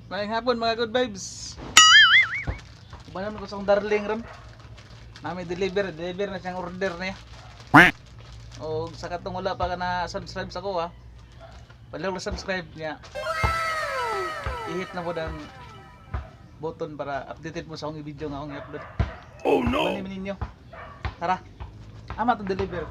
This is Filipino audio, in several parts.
Maayong hapon mga good vibes. Kumanan ko sa akong darling ron. Nami deliver na siyang order niya. O sa katong wala pa ka na subscribe sa ko ha. Pala subscribe niya. I-hit na mo ng button para updated mo sa akong video nga akong i-upload. Oh no! Manin ninyo. Tara. Ama to deliver.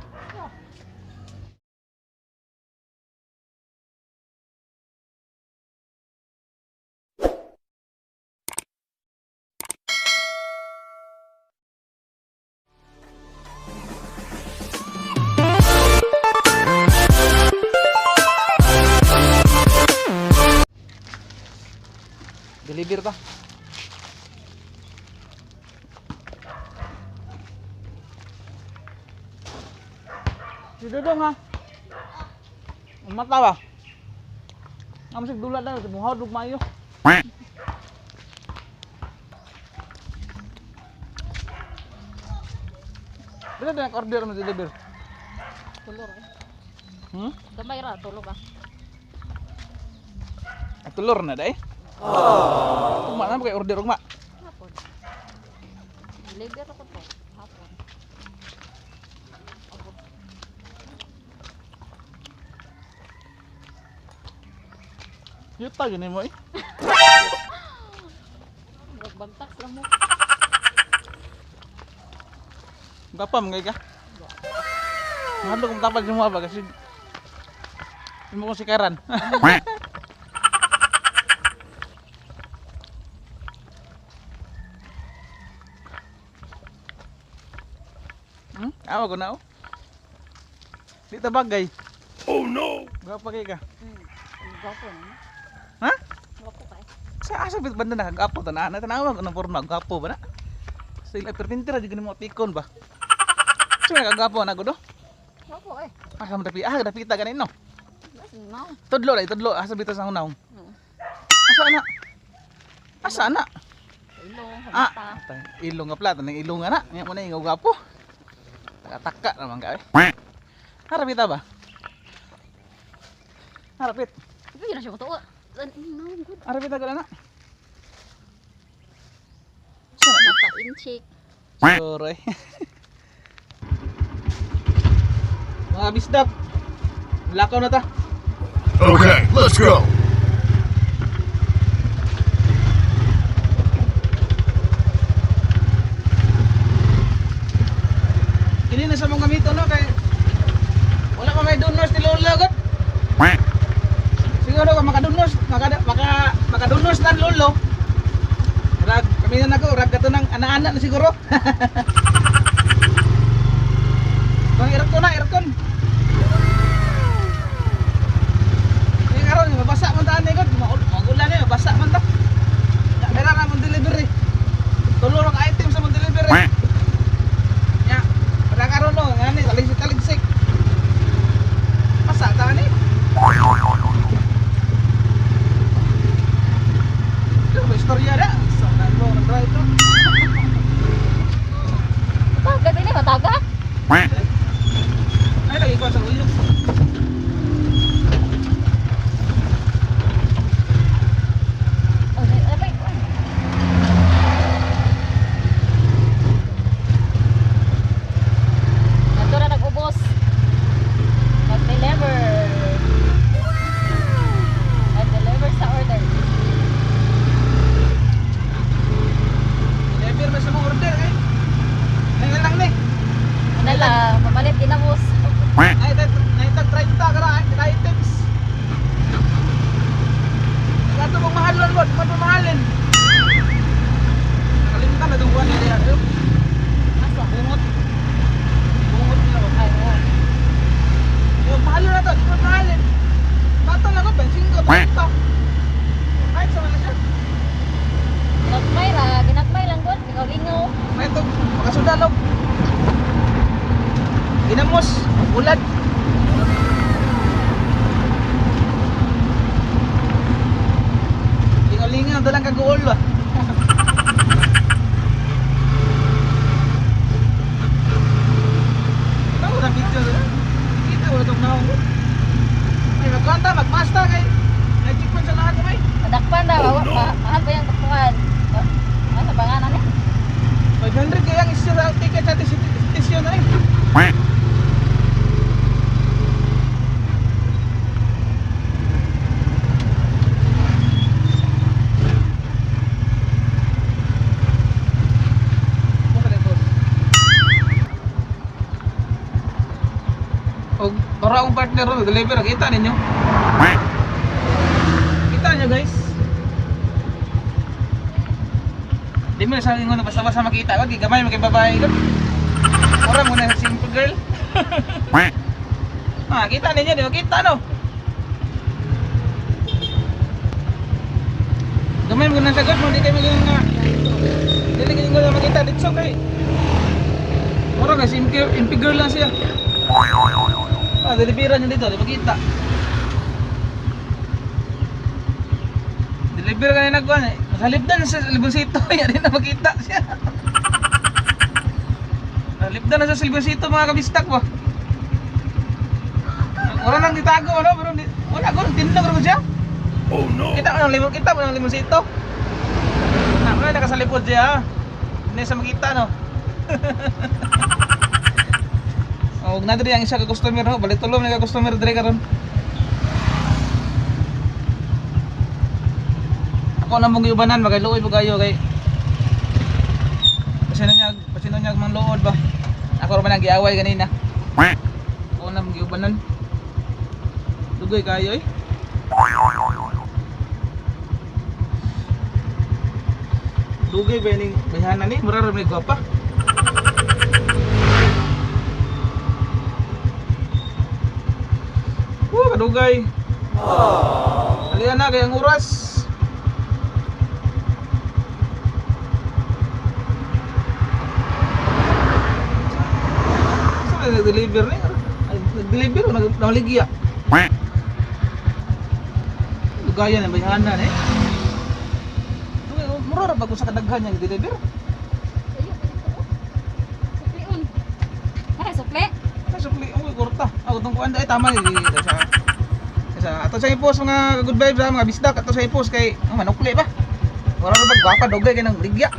Deliver ta. Si Dodong ha. Ang mata ba? Ang sig dulat na sa buhaw dug mayo. Bila na order mo deliver? Tulor eh. Gamay ra, tulog ah. Tulor na dai. Oh. Mana kay order ugma? Hapon. Deliver ako to. Hapon. Ako. Yuta gini mo eh. Nagbagtak lang mo. Gapam ngay ka? Ngado kung tapal semua ba kasi mo ko sikaran. Awa ko na oh. Di ta bagay. Oh no. Gapa kay ka? Gapo na. Ha? Gapo ka eh. Sa asa bit banda na gapo ta na tanawa ko ng porma gapo ba na? Sila perpintira jud mo tikon ba? Sino gapo na ko do? Gapo eh. Asa mo dapita ganin no? No. Tudlo asa bitaw sa unaw. Asa na? Asa na? Ilong, Ah, ilong nga plata ng ilong nga na. Nya mo na ingaw gapo. Taka-taka naman ka eh. Harapit ba? Harapit. Hindi na siya matuwa. No, good. Harapit ka na. Mata incheck. Sorry. Mga bisdap. Lakaw na ta. Okay, let's go. Ini na sa mga gamito no kay wala pa may donors ni Lola gud. Siguro ka makadonos na Lolo. Rag kami na nako rag kato ng ana-ana na siguro. Bang aircon. Ini karon mabasa man ta ani gud, magulan ni mabasa man ta. Dara na mong delivery. Tulo ra ka item sa mong delivery. Ya, pada karon no, ngani taligsik. Masa ta ni? Itu istorya dah. Sana lo nang itu. Tagat ini mataga? Ay lagi ko sa ulo. Deliver ba sa mga order eh? Ngayon lang ni. Nala, mamalit ginamos. Ay, naitag 30 kara items. Gato mong mahalon bod, mahalin. Nakalimutan na duwan nila yan. Asa? Bungot nila ba? Ay, oo. Yung mahalon na to, di ba mahalin? Bato na ko, bensin ko, 30. Kahit sa mga siya. Ginagmay lang doon, ikaw-lingaw. May ito, makasudalog. Ginamos, ulad. Lingaw-lingaw, dalang kaguol ba? Tahu na video na. Kita wala itong naong. Ay, magkanta, magpasta kay. Nag-check sa lahat mo eh. Madakpan daw, 500 kaya ang isira ang ticket natin sa station na rin. Og para akong partner ron, deliver, kita ninyo. Kita nyo guys. Di mo na sa ingon basta-basta makita, wag gamay mo kay babae ko. Ora mo na sa simple girl. Kita ninyo, di mo kita no. Gamay mo na sa god mo, di kayo maging nga. Dili kayo nga makita dito kay. Ora nga simple girl lang siya. Deliveran nyo dito, di makita. Deliver ka na nagkuhan eh. Halipdan sa Silboncito, yan din na makita siya. Halipdan na sa Silboncito mga kabistak ba. Wala nang ditago ano, pero wala ko, tindag ko siya. Oh no. Kita mo ng Silboncito. Wala nakasalipod siya. Hindi sa makita no. Og na diri ang isa ka customer no, balik tulom na ka customer diri karon. Ako na mong giubanan magaluoy po kayo kay pasino niya mang luod ba. Ako ra man ang giaway kanina. Ako na mong giubanan. Dugoy kayo eh. Dugay ba ning bayanan ni mura ra may gwapa. Kadugay. Alian na kay ang oras. Saan nag-deliver ni? Nag-deliver o nag-naligya? Dugayan ang bayahanan eh. Mura ra ba kung sa kadaghan niya nag-deliver? Supliun. Ay, supli. Supli, ang kurta. Ako itong kuanda ay tama sa ato sa ipos mga good vibes ha, mga bisdak ato sa ipos kay manukli ba? Wala na ba gwapa dogay kay nang ligya.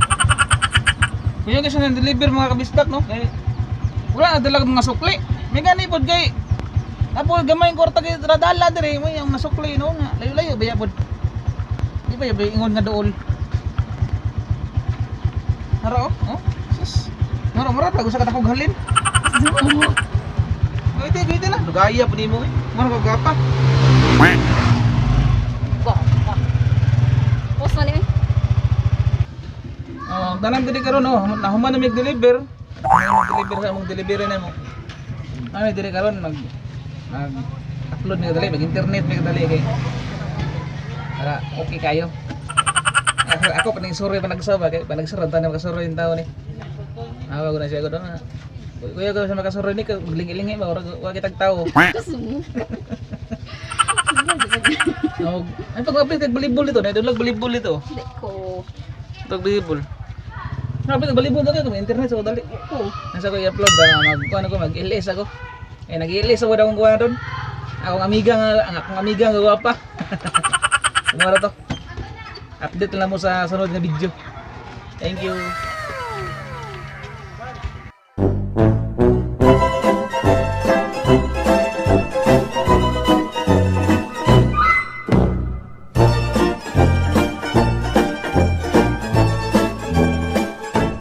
Kuya kasi nang deliver mga kabisdak no. Kay wala na talaga mga sukli. May gani pod kay apo gamay ang kwarta kay radala dire mo yung nasukli no nga. Layo-layo baya pod. Di ba yung ingon nga dool. Haro oh. Sus. Mura pa gusto ka takog halin. Gawin na, lugaya po ni mo eh. Mana ka gapa? Post man eh. Tanang gini karon no, nahuman na mag-deliver. Mag-deliver sa mong delivery na mo. Ano diri karon upload ni dali, mag-internet mi dali kay. Para okay kayo. Ako pa ning sorry pa nagsaba kay panagsarad ta na makasuro yung tao ni. Awa ko na siya ko do. Kuya ko sa makasuro ni ka ling-ilingi ba wa kitag tao. Ay pag-upload kag volleyball dito, na dulag volleyball dito. Hindi ko. Tog volleyball. Grabe volleyball na ka internet so dali. Nasa ko i-upload ba magkuan ako mag-LS ako. Nag-LS ako daw kuan doon. Akong amiga nga gwapa. Kumara to. Update lang mo sa sunod na video. Thank you.